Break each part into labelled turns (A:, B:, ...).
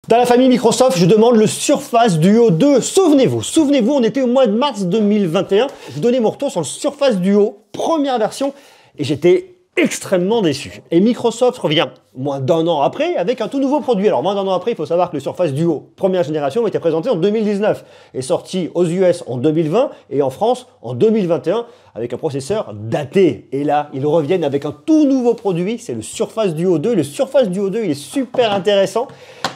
A: Dans la famille Microsoft, je demande le Surface Duo 2. Souvenez-vous, on était au mois de mars 2021. Je donnais mon retour sur le Surface Duo, première version, et j'étais extrêmement déçu. Et Microsoft revient moins d'un an après avec un tout nouveau produit. Alors moins d'un an après, il faut savoir que le Surface Duo première génération a été présenté en 2019 et sorti aux US en 2020 et en France en 2021 avec un processeur daté. Et là, ils reviennent avec un tout nouveau produit, c'est le Surface Duo 2. Le Surface Duo 2, il est super intéressant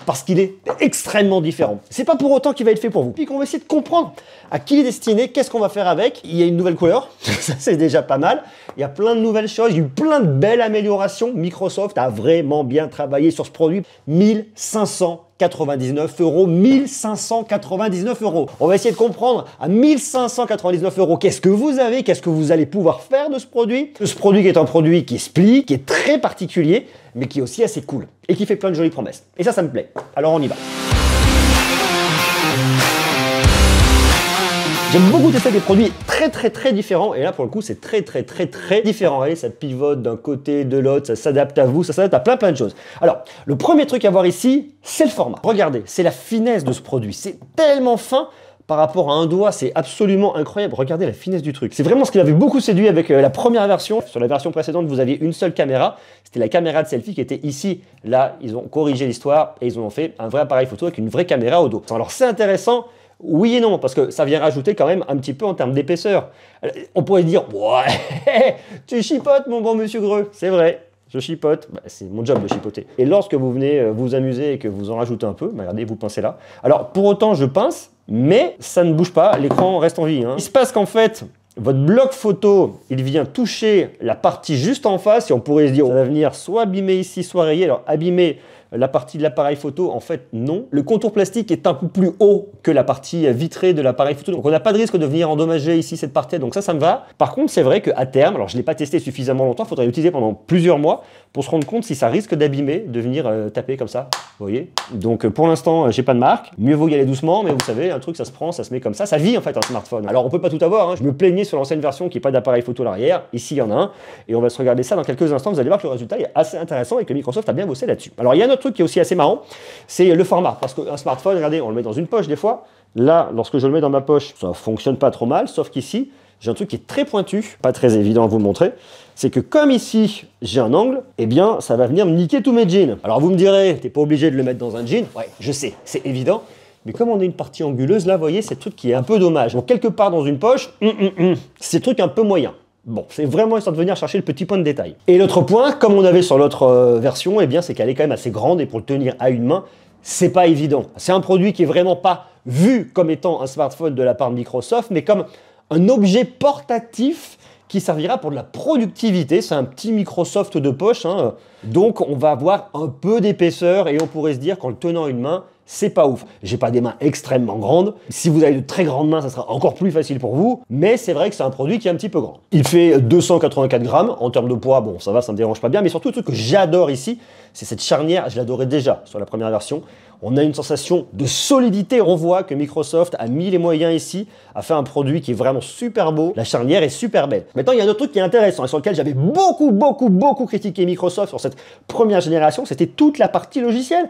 A: parce qu'il est extrêmement différent. C'est pas pour autant qu'il va être fait pour vous. Puis qu'on va essayer de comprendre à qui il est destiné, qu'est-ce qu'on va faire avec. Il y a une nouvelle couleur, ça c'est déjà pas mal. Il y a plein de nouvelles choses, il y a eu plein de belles améliorations. Microsoft a vraiment bien travaillé sur ce produit. 1599 €, 1599 €. On va essayer de comprendre à 1599 € qu'est-ce que vous avez, qu'est-ce que vous allez pouvoir faire de ce produit. Ce produit qui est un produit qui explique, qui est très particulier, mais qui est aussi assez cool et qui fait plein de jolies promesses. Et ça me plaît. Alors on y va. J'aime beaucoup tester des produits très différents et là pour le coup c'est très différent. Allez, ça pivote d'un côté, de l'autre, ça s'adapte à vous, ça s'adapte à plein de choses. Alors, le premier truc à voir ici, c'est le format. Regardez, c'est la finesse de ce produit. C'est tellement fin par rapport à un doigt, c'est absolument incroyable. Regardez la finesse du truc. C'est vraiment ce qui m'avait beaucoup séduit avec la première version. Sur la version précédente, vous aviez une seule caméra. C'était la caméra de selfie qui était ici. Là, ils ont corrigé l'histoire et ils ont fait un vrai appareil photo avec une vraie caméra au dos. Alors c'est intéressant. Oui et non, parce que ça vient rajouter quand même un petit peu en termes d'épaisseur. On pourrait dire, ouais, tu chipotes mon bon monsieur Greux. C'est vrai, je chipote, bah, c'est mon job de chipoter. Et lorsque vous venez vous amuser et que vous en rajoutez un peu, bah, regardez, vous pincez là. Alors pour autant, je pince, mais ça ne bouge pas, l'écran reste en vie. Hein. Il se passe qu'en fait, votre bloc photo, il vient toucher la partie juste en face et on pourrait se dire, ça va venir soit abîmer ici, soit rayer. Alors abîmer la partie de l'appareil photo, en fait, non. Le contour plastique est un peu plus haut que la partie vitrée de l'appareil photo. Donc, on n'a pas de risque de venir endommager ici cette partie. Donc, ça me va. Par contre, c'est vrai qu'à terme, alors je ne l'ai pas testé suffisamment longtemps, il faudrait l'utiliser pendant plusieurs mois pour se rendre compte si ça risque d'abîmer, de venir taper comme ça. Vous voyez? Donc, pour l'instant, j'ai pas de marque. Mieux vaut y aller doucement, mais vous savez, un truc, ça se prend, ça se met comme ça. Ça vit, en fait, un smartphone. Alors, on peut pas tout avoir. Hein. Je me plaignais sur l'ancienne version qui n'est pas d'appareil photo à l'arrière. Ici, il y en a un. Et on va se regarder ça dans quelques instants. Vous allez voir que le résultat est assez intéressant et que Microsoft a bien bossé là-dessus. Alors, il y a un autre truc qui est aussi assez marrant. C'est le format, parce qu'un smartphone, regardez, on le met dans une poche des fois. Là, lorsque je le mets dans ma poche, ça fonctionne pas trop mal, sauf qu'ici, j'ai un truc qui est très pointu, pas très évident à vous montrer. C'est que comme ici, j'ai un angle, eh bien, ça va venir me niquer tous mes jeans. Alors vous me direz, t'es pas obligé de le mettre dans un jean. Ouais, je sais, c'est évident. Mais comme on a une partie anguleuse, là, vous voyez, c'est le truc qui est un peu dommage. Donc quelque part dans une poche, c'est le truc un peu moyen. Bon, c'est vraiment histoire de venir chercher le petit point de détail. Et l'autre point, comme on avait sur l'autre version, eh bien, c'est qu'elle est quand même assez grande et pour le tenir à une main, c'est pas évident. C'est un produit qui est vraiment pas vu comme étant un smartphone de la part de Microsoft, mais comme un objet portatif qui servira pour de la productivité. C'est un petit Microsoft de poche, hein. Donc on va avoir un peu d'épaisseur et on pourrait se dire qu'en le tenant à une main, c'est pas ouf. J'ai pas des mains extrêmement grandes. Si vous avez de très grandes mains, ça sera encore plus facile pour vous. Mais c'est vrai que c'est un produit qui est un petit peu grand. Il fait 284 grammes. En termes de poids, bon, ça va, ça me dérange pas bien. Mais surtout, le truc que j'adore ici, c'est cette charnière. Je l'adorais déjà sur la première version. On a une sensation de solidité. On voit que Microsoft a mis les moyens ici, a fait un produit qui est vraiment super beau. La charnière est super belle. Maintenant, il y a un autre truc qui est intéressant et sur lequel j'avais beaucoup critiqué Microsoft sur cette première génération. C'était toute la partie logicielle.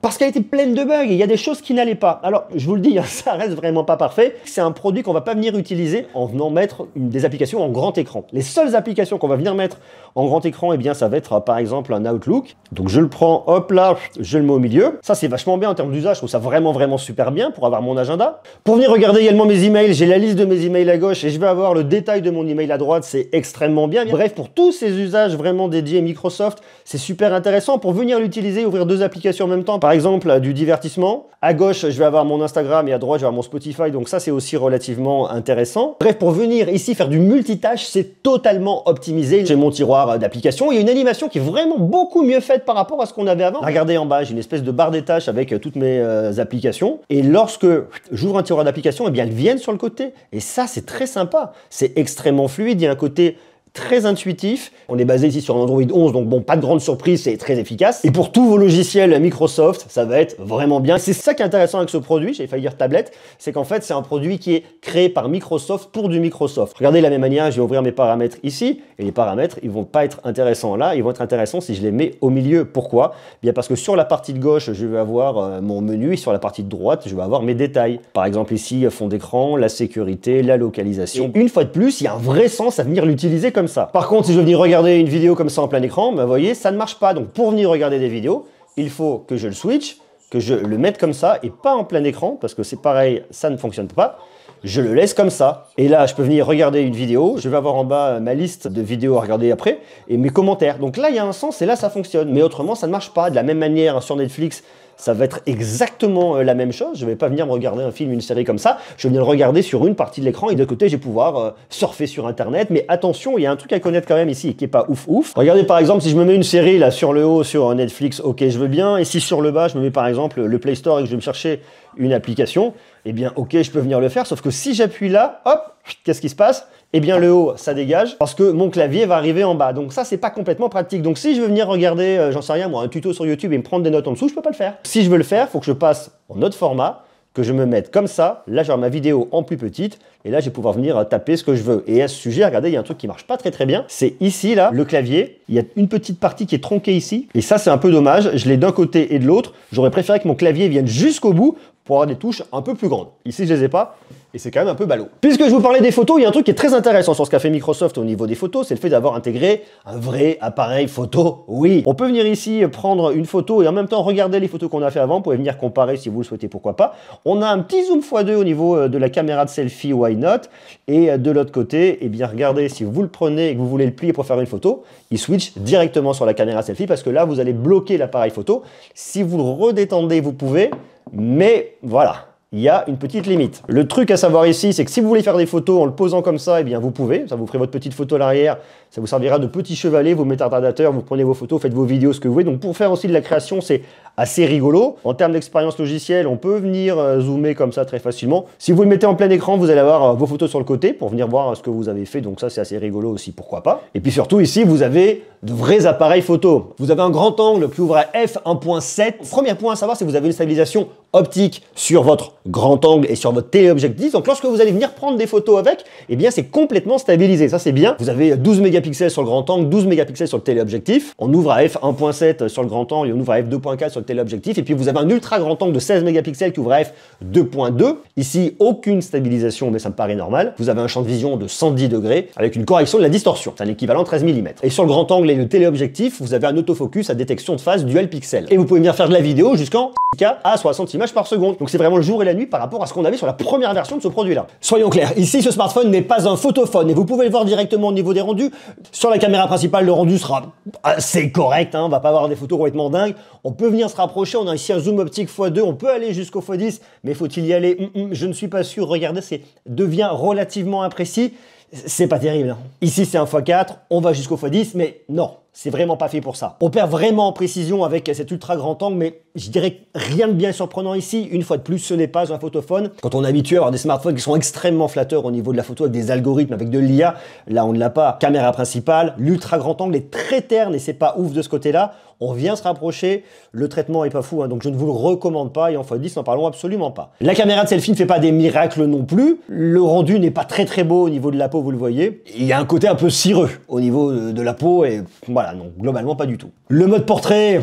A: Parce qu'elle était pleine de bugs et il y a des choses qui n'allaient pas. Alors, je vous le dis, ça reste vraiment pas parfait. C'est un produit qu'on va pas venir utiliser en venant mettre des applications en grand écran. Les seules applications qu'on va venir mettre en grand écran, eh bien, ça va être par exemple un Outlook. Donc, je le prends, hop là, je le mets au milieu. Ça, c'est vachement bien en termes d'usage. Je trouve ça vraiment super bien pour avoir mon agenda. Pour venir regarder également mes emails, j'ai la liste de mes emails à gauche et je vais avoir le détail de mon email à droite. C'est extrêmement bien. Bref, pour tous ces usages vraiment dédiés à Microsoft, c'est super intéressant. Pour venir l'utiliser, ouvrir deux applications en même temps, par exemple du divertissement. À gauche, je vais avoir mon Instagram et à droite, je vais avoir mon Spotify. Donc ça, c'est aussi relativement intéressant. Bref, pour venir ici faire du multitâche, c'est totalement optimisé. J'ai mon tiroir d'applications. Il y a une animation qui est vraiment beaucoup mieux faite par rapport à ce qu'on avait avant. Regardez en bas, j'ai une espèce de barre des tâches avec toutes mes applications. Et lorsque j'ouvre un tiroir d'applications, eh bien, elles viennent sur le côté. Et ça, c'est très sympa. C'est extrêmement fluide. Il y a un côté très intuitif. On est basé ici sur un Android 11, donc bon, pas de grande surprise, c'est très efficace. Et pour tous vos logiciels Microsoft, ça va être vraiment bien. C'est ça qui est intéressant avec ce produit, j'ai failli dire tablette, c'est qu'en fait, c'est un produit qui est créé par Microsoft pour du Microsoft. Regardez de la même manière, je vais ouvrir mes paramètres ici, et les paramètres, ils vont pas être intéressants là, ils vont être intéressants si je les mets au milieu. Pourquoi? Bien parce que sur la partie de gauche, je vais avoir mon menu, et sur la partie de droite, je vais avoir mes détails. Par exemple ici, fond d'écran, la sécurité, la localisation. Et une fois de plus, il y a un vrai sens à venir l'utiliser comme ça. Par contre, si je veux venir regarder une vidéo comme ça en plein écran, ben, vous voyez, ça ne marche pas. Donc pour venir regarder des vidéos, il faut que je le switch, que je le mette comme ça et pas en plein écran, parce que c'est pareil, ça ne fonctionne pas. Je le laisse comme ça. Et là, je peux venir regarder une vidéo. Je vais avoir en bas ma liste de vidéos à regarder après et mes commentaires. Donc là, il y a un sens et là, ça fonctionne. Mais autrement, ça ne marche pas. De la même manière, sur Netflix, ça va être exactement la même chose. Je ne vais pas venir me regarder un film, une série comme ça. Je vais venir le regarder sur une partie de l'écran et de l'autre côté, je vais pouvoir surfer sur Internet. Mais attention, il y a un truc à connaître quand même ici qui n'est pas ouf ouf. Regardez par exemple, si je me mets une série là sur le haut sur Netflix, ok, je veux bien. Et si sur le bas, je me mets par exemple le Play Store et que je vais me chercher une application, eh bien ok, je peux venir le faire. Sauf que si j'appuie là, hop, qu'est-ce qui se passe? Eh bien le haut, ça dégage parce que mon clavier va arriver en bas. Donc ça, c'est pas complètement pratique. Donc si je veux venir regarder, j'en sais rien moi, un tuto sur YouTube et me prendre des notes en dessous, je peux pas le faire. Si je veux le faire, il faut que je passe en autre format, que je me mette comme ça. Là, j'aurai ma vidéo en plus petite et là, je vais pouvoir venir taper ce que je veux. Et à ce sujet, regardez, il y a un truc qui marche pas très bien. C'est ici, là, le clavier. Il y a une petite partie qui est tronquée ici. Et ça, c'est un peu dommage. Je l'ai d'un côté et de l'autre. J'aurais préféré que mon clavier vienne jusqu'au bout pour avoir des touches un peu plus grandes. Ici, je les ai pas. Et c'est quand même un peu ballot. Puisque je vous parlais des photos, il y a un truc qui est très intéressant sur ce qu'a fait Microsoft au niveau des photos, c'est le fait d'avoir intégré un vrai appareil photo. Oui, on peut venir ici prendre une photo et en même temps regarder les photos qu'on a fait avant. Vous pouvez venir comparer si vous le souhaitez, pourquoi pas. On a un petit zoom x2 au niveau de la caméra de selfie, why not. Et de l'autre côté, eh bien regardez, si vous le prenez et que vous voulez le plier pour faire une photo, il switch directement sur la caméra selfie parce que là, vous allez bloquer l'appareil photo. Si vous le redétendez, vous pouvez, mais voilà. Il y a une petite limite. Le truc à savoir ici, c'est que si vous voulez faire des photos en le posant comme ça, eh bien vous pouvez. Ça vous ferait votre petite photo à l'arrière. Ça vous servira de petit chevalet. Vous mettez un retardateur, vous prenez vos photos, faites vos vidéos, ce que vous voulez. Donc pour faire aussi de la création, c'est assez rigolo. En termes d'expérience logicielle, on peut venir zoomer comme ça très facilement. Si vous le mettez en plein écran, vous allez avoir vos photos sur le côté pour venir voir ce que vous avez fait. Donc ça, c'est assez rigolo aussi, pourquoi pas. Et puis surtout ici, vous avez de vrais appareils photo. Vous avez un grand angle qui ouvre à f1.7. Premier point à savoir, c'est que vous avez une stabilisation optique sur votre grand angle et sur votre téléobjectif. Donc lorsque vous allez venir prendre des photos avec, eh bien c'est complètement stabilisé. Ça c'est bien. Vous avez 12 mégapixels sur le grand angle, 12 mégapixels sur le téléobjectif. On ouvre à f1.7 sur le grand angle et on ouvre à f2.4 sur le téléobjectif. Et puis vous avez un ultra grand angle de 16 mégapixels qui ouvre à f2.2. Ici, aucune stabilisation, mais ça me paraît normal. Vous avez un champ de vision de 110 degrés avec une correction de la distorsion. C'est un équivalent 13 mm. Et sur le grand angle et le téléobjectif, vous avez un autofocus à détection de phase dual pixel. Et vous pouvez venir faire de la vidéo jusqu'en 4K à 60 images par seconde. Donc c'est vraiment le jour et la nuit par rapport à ce qu'on avait sur la première version de ce produit-là. Soyons clairs, ici ce smartphone n'est pas un photophone et vous pouvez le voir directement au niveau des rendus. Sur la caméra principale, le rendu sera assez correct, hein, on va pas avoir des photos complètement dingues. On peut venir se rapprocher, on a ici un zoom optique x2, on peut aller jusqu'au x10, mais faut-il y aller? Je ne suis pas sûr, regardez, c'est devient relativement imprécis. C'est pas terrible. Hein. Ici, c'est un x4, on va jusqu'au x10, mais non, c'est vraiment pas fait pour ça. On perd vraiment en précision avec cet ultra grand angle, mais je dirais rien de bien surprenant ici. Une fois de plus, ce n'est pas un photophone. Quand on est habitué à avoir des smartphones qui sont extrêmement flatteurs au niveau de la photo avec des algorithmes, avec de l'IA, là on ne l'a pas. Caméra principale, l'ultra grand angle est très terne et c'est pas ouf de ce côté-là. On vient se rapprocher, le traitement est pas fou, hein, donc je ne vous le recommande pas et en x10, n'en parlons absolument pas. La caméra de selfie ne fait pas des miracles non plus. Le rendu n'est pas très beau au niveau de la peau, vous le voyez. Il y a un côté un peu cireux au niveau de la peau et voilà, non, globalement pas du tout. Le mode portrait,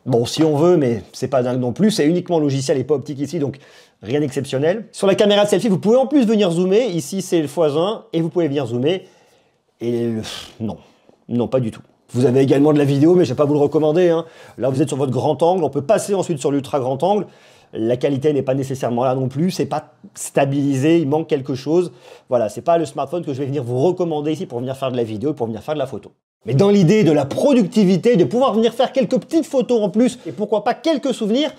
A: bon si on veut, mais c'est pas dingue non plus, c'est uniquement logiciel et pas optique ici, donc rien d'exceptionnel. Sur la caméra de selfie, vous pouvez en plus venir zoomer, ici c'est le x1 et vous pouvez venir zoomer et non, pas du tout. Vous avez également de la vidéo, mais je ne vais pas vous le recommander. Hein. Là, vous êtes sur votre grand angle. On peut passer ensuite sur l'ultra grand angle. La qualité n'est pas nécessairement là non plus. C'est pas stabilisé. Il manque quelque chose. Voilà, c'est pas le smartphone que je vais venir vous recommander ici pour venir faire de la vidéo, pour venir faire de la photo. Mais dans l'idée de la productivité, de pouvoir venir faire quelques petites photos en plus et pourquoi pas quelques souvenirs,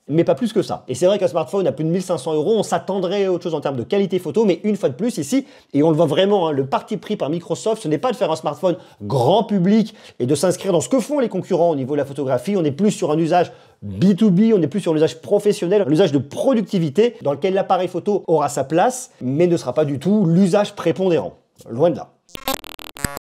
A: mais pas plus que ça. Et c'est vrai qu'un smartphone à plus de 1500 €, on s'attendrait à autre chose en termes de qualité photo, mais une fois de plus ici, et on le voit vraiment, hein, le parti pris par Microsoft, ce n'est pas de faire un smartphone grand public et de s'inscrire dans ce que font les concurrents au niveau de la photographie. On est plus sur un usage B2B, on est plus sur l'usage professionnel, l'usage de productivité, dans lequel l'appareil photo aura sa place, mais ne sera pas du tout l'usage prépondérant. Loin de là.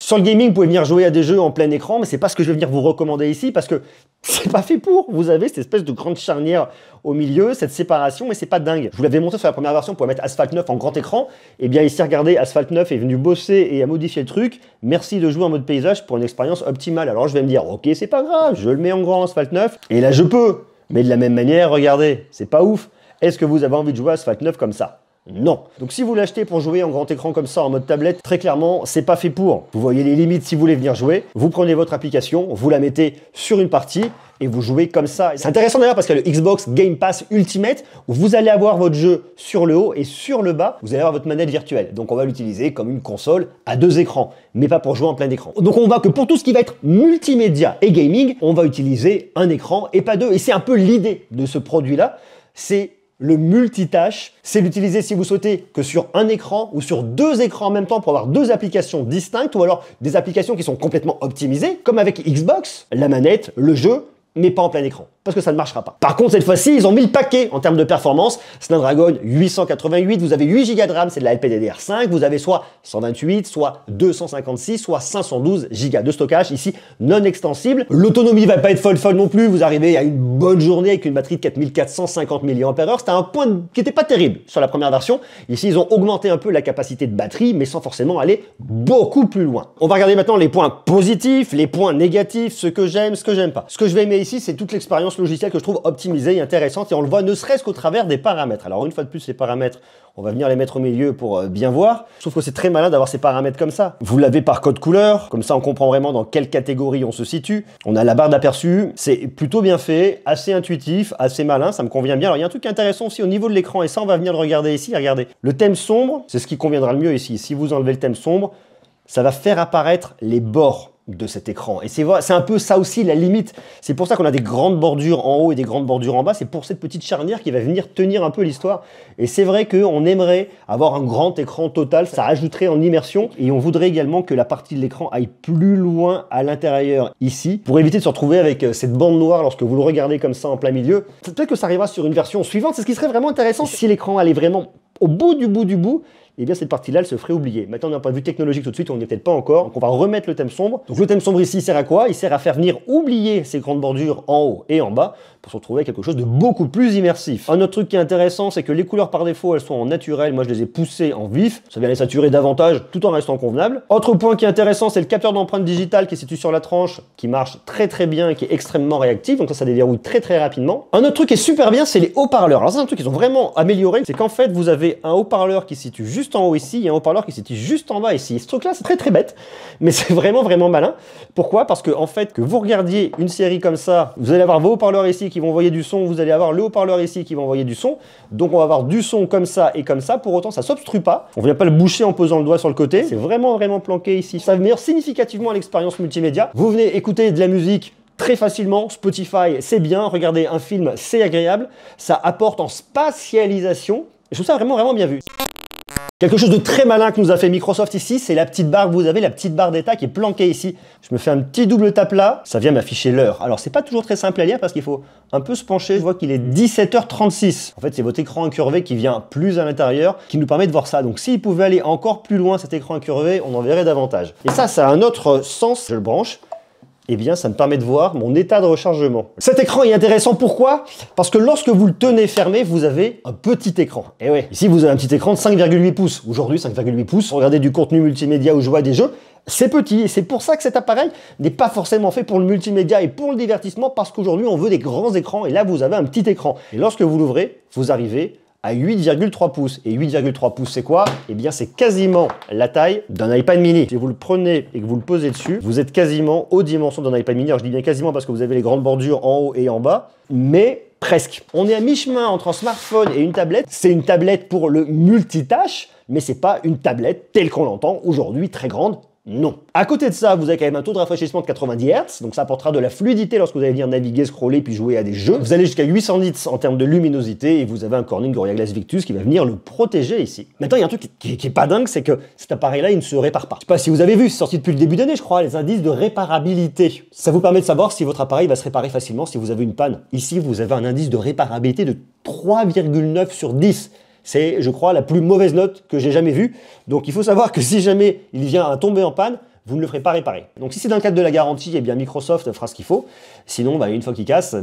A: Sur le gaming, vous pouvez venir jouer à des jeux en plein écran, mais c'est pas ce que je vais venir vous recommander ici parce que c'est pas fait pour. Vous avez cette espèce de grande charnière au milieu, cette séparation, mais c'est pas dingue. Je vous l'avais montré sur la première version, vous pouvez mettre Asphalt 9 en grand écran. Et bien ici, regardez, Asphalt 9 est venu bosser et a modifié le truc. Merci de jouer en mode paysage pour une expérience optimale. Alors je vais me dire, ok, c'est pas grave, je le mets en grand Asphalt 9. Et là, je peux. Mais de la même manière, regardez, c'est pas ouf. Est-ce que vous avez envie de jouer à Asphalt 9 comme ça? Non. Donc si vous l'achetez pour jouer en grand écran comme ça en mode tablette, très clairement, c'est pas fait pour. Vous voyez les limites si vous voulez venir jouer. Vous prenez votre application, vous la mettez sur une partie et vous jouez comme ça. C'est intéressant d'ailleurs parce qu'il y a le Xbox Game Pass Ultimate où vous allez avoir votre jeu sur le haut et sur le bas, vous allez avoir votre manette virtuelle. Donc on va l'utiliser comme une console à 2 écrans, mais pas pour jouer en plein écran. Donc on voit que pour tout ce qui va être multimédia et gaming, on va utiliser un écran et pas deux. Et c'est un peu l'idée de ce produit-là, c'est le multitâche, c'est l'utiliser si vous souhaitez que sur un écran ou sur 2 écrans en même temps pour avoir 2 applications distinctes ou alors des applications qui sont complètement optimisées, comme avec Xbox, la manette, le jeu, mais pas en plein écran, parce que ça ne marchera pas. Par contre, cette fois-ci, ils ont mis le paquet en termes de performance. Snapdragon 888, vous avez 8 Go de RAM, c'est de la LPDDR5, vous avez soit 128, soit 256, soit 512 Go de stockage, ici non extensible. L'autonomie va pas être folle non plus, vous arrivez à une bonne journée avec une batterie de 4450 mAh, c'était un point qui n'était pas terrible sur la première version. Ici, ils ont augmenté un peu la capacité de batterie, mais sans forcément aller beaucoup plus loin. On va regarder maintenant les points positifs, les points négatifs, ce que j'aime, ce que j'aime pas. Ce que je vais aimer ici, c'est toute l'expérience logicielle que je trouve optimisée et intéressante et on le voit ne serait-ce qu'au travers des paramètres. Alors une fois de plus, les paramètres, on va venir les mettre au milieu pour bien voir. Je trouve que c'est très malin d'avoir ces paramètres comme ça. Vous l'avez par code couleur, comme ça on comprend vraiment dans quelle catégorie on se situe. On a la barre d'aperçu, c'est plutôt bien fait, assez intuitif, assez malin, ça me convient bien. Alors il y a un truc intéressant aussi au niveau de l'écran et ça on va venir le regarder ici. Regardez, le thème sombre, c'est ce qui conviendra le mieux ici. Si vous enlevez le thème sombre, ça va faire apparaître les bords de cet écran. Et c'est un peu ça aussi la limite. C'est pour ça qu'on a des grandes bordures en haut et des grandes bordures en bas. C'est pour cette petite charnière qui va venir tenir un peu l'histoire. Et c'est vrai qu'on aimerait avoir un grand écran total. Ça ajouterait en immersion. Et on voudrait également que la partie de l'écran aille plus loin à l'intérieur ici pour éviter de se retrouver avec cette bande noire lorsque vous le regardez comme ça en plein milieu. Peut-être que ça arrivera sur une version suivante. C'est ce qui serait vraiment intéressant. Si l'écran allait vraiment au bout du bout, et bien cette partie-là, elle se ferait oublier. Maintenant, d'un point de vue technologique, tout de suite, on n'y est peut-être pas encore. Donc on va remettre le thème sombre. Donc le thème sombre ici, il sert à quoi? Il sert à faire venir oublier ces grandes bordures en haut et en bas pour se retrouver avec quelque chose de beaucoup plus immersif. Un autre truc qui est intéressant, c'est que les couleurs par défaut, elles sont en naturel. Moi, je les ai poussées en vif. Ça vient les saturer davantage tout en restant convenable. Autre point qui est intéressant, c'est le capteur d'empreinte digitale qui est situé sur la tranche, qui marche très bien et qui est extrêmement réactif. Donc ça déverrouille très rapidement. Un autre truc qui est super bien, c'est les haut-parleurs. Alors c'est un truc qu'ils ont vraiment amélioré. C'est qu'en fait, vous avez un haut-parleur qui se situe juste en haut ici et un haut-parleur qui se situe juste en bas ici. Ce truc-là, c'est très bête, mais c'est vraiment malin. Pourquoi? Parce que en fait, que vous regardiez une série comme ça, vous allez avoir vos haut-parleurs ici qui vont envoyer du son, vous allez avoir le haut-parleur ici qui va envoyer du son. Donc on va avoir du son comme ça et comme ça. Pour autant, ça s'obstrue pas. On ne vient pas le boucher en posant le doigt sur le côté. C'est vraiment planqué ici. Ça améliore significativement l'expérience multimédia. Vous venez écouter de la musique très facilement, Spotify c'est bien, regarder un film c'est agréable, ça apporte en spatialisation. Je trouve ça vraiment bien vu. Quelque chose de très malin que nous a fait Microsoft ici, c'est la petite barre que vous avez, la petite barre d'état qui est planquée ici. Je me fais un petit double tape là, ça vient m'afficher l'heure. Alors c'est pas toujours très simple à lire parce qu'il faut un peu se pencher. Je vois qu'il est 17h36. En fait, c'est votre écran incurvé qui vient plus à l'intérieur, qui nous permet de voir ça. Donc s'il pouvait aller encore plus loin cet écran incurvé, on en verrait davantage. Et ça a un autre sens. Je le branche. Eh bien, ça me permet de voir mon état de rechargement. Cet écran est intéressant, pourquoi? Parce que lorsque vous le tenez fermé, vous avez un petit écran. Et ouais, ici vous avez un petit écran de 5,8 pouces. Aujourd'hui, 5,8 pouces, regardez du contenu multimédia ou jouer à des jeux, c'est petit. Et c'est pour ça que cet appareil n'est pas forcément fait pour le multimédia et pour le divertissement, parce qu'aujourd'hui, on veut des grands écrans, et là, vous avez un petit écran. Et lorsque vous l'ouvrez, vous arrivez à 8,3 pouces. Et 8,3 pouces, c'est quoi? Eh bien, c'est quasiment la taille d'un iPad mini. Si vous le prenez et que vous le posez dessus, vous êtes quasiment aux dimensions d'un iPad mini. Alors, je dis bien quasiment parce que vous avez les grandes bordures en haut et en bas, mais presque. On est à mi-chemin entre un smartphone et une tablette. C'est une tablette pour le multitâche, mais c'est pas une tablette telle qu'on l'entend aujourd'hui, très grande. Non. À côté de ça, vous avez quand même un taux de rafraîchissement de 90 Hz, donc ça apportera de la fluidité lorsque vous allez venir naviguer, scroller, puis jouer à des jeux. Vous allez jusqu'à 800 nits en termes de luminosité, et vous avez un Corning Gorilla Glass Victus qui va venir le protéger ici. Maintenant, il y a un truc qui est pas dingue, c'est que cet appareil-là, il ne se répare pas. Je sais pas si vous avez vu, c'est sorti depuis le début d'année, je crois, les indices de réparabilité. Ça vous permet de savoir si votre appareil va se réparer facilement si vous avez une panne. Ici, vous avez un indice de réparabilité de 3,9 sur 10. C'est, je crois, la plus mauvaise note que j'ai jamais vue. Donc il faut savoir que si jamais il vient à tomber en panne, vous ne le ferez pas réparer. Donc si c'est dans le cadre de la garantie, eh bien Microsoft fera ce qu'il faut. Sinon, une fois qu'il casse,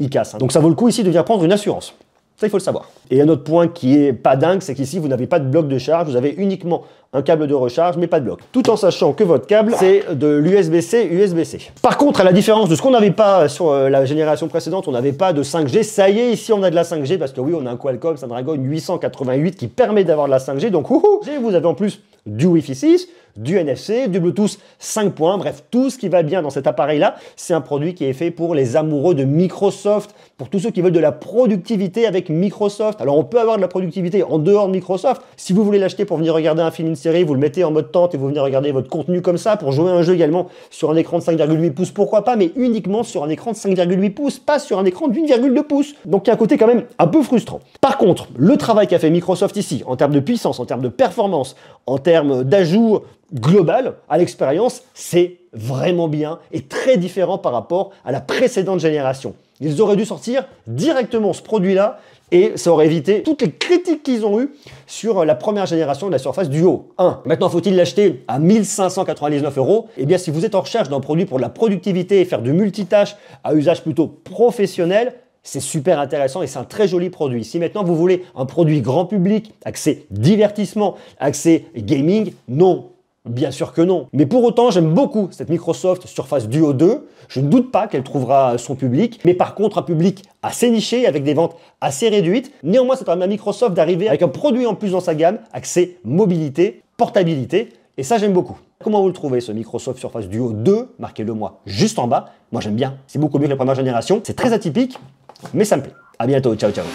A: il casse. Donc ça vaut le coup ici de venir prendre une assurance. Ça, il faut le savoir. Et un autre point qui est pas dingue, c'est qu'ici, vous n'avez pas de bloc de charge, vous avez uniquement un câble de recharge, mais pas de bloc. Tout en sachant que votre câble, c'est de l'USB-C, USB-C. Par contre, à la différence de ce qu'on n'avait pas sur la génération précédente, on n'avait pas de 5G. Ça y est, ici, on a de la 5G, parce que oui, on a un Qualcomm Snapdragon 888 qui permet d'avoir de la 5G. Donc, vous avez en plus du Wi-Fi 6, du NFC, du Bluetooth 5 points, bref, tout ce qui va bien dans cet appareil-là, c'est un produit qui est fait pour les amoureux de Microsoft, pour tous ceux qui veulent de la productivité avec Microsoft. Alors, on peut avoir de la productivité en dehors de Microsoft. Si vous voulez l'acheter pour venir regarder un film, une série, vous le mettez en mode tente et vous venez regarder votre contenu comme ça, pour jouer à un jeu également sur un écran de 5,8 pouces, pourquoi pas, mais uniquement sur un écran de 5,8 pouces, pas sur un écran de 1,2 pouces. Donc, il y a un côté quand même un peu frustrant. Par contre, le travail qu'a fait Microsoft ici, en termes de puissance, en termes de performance, en termes d'ajout global à l'expérience, c'est vraiment bien et très différent par rapport à la précédente génération. Ils auraient dû sortir directement ce produit-là et ça aurait évité toutes les critiques qu'ils ont eues sur la première génération de la Surface Duo 1. Maintenant, faut-il l'acheter à 1599 €? Eh bien, si vous êtes en recherche d'un produit pour de la productivité et faire du multitâche à usage plutôt professionnel, c'est super intéressant et c'est un très joli produit. Si maintenant vous voulez un produit grand public, axé divertissement, axé gaming, non. Bien sûr que non. Mais pour autant, j'aime beaucoup cette Microsoft Surface Duo 2. Je ne doute pas qu'elle trouvera son public. Mais par contre, un public assez niché, avec des ventes assez réduites. Néanmoins, ça permet à Microsoft d'arriver avec un produit en plus dans sa gamme, axé mobilité, portabilité. Et ça, j'aime beaucoup. Comment vous le trouvez, ce Microsoft Surface Duo 2? Marquez-le moi juste en bas. Moi, j'aime bien. C'est beaucoup mieux que la première génération. C'est très atypique, mais ça me plaît. À bientôt. Ciao, ciao.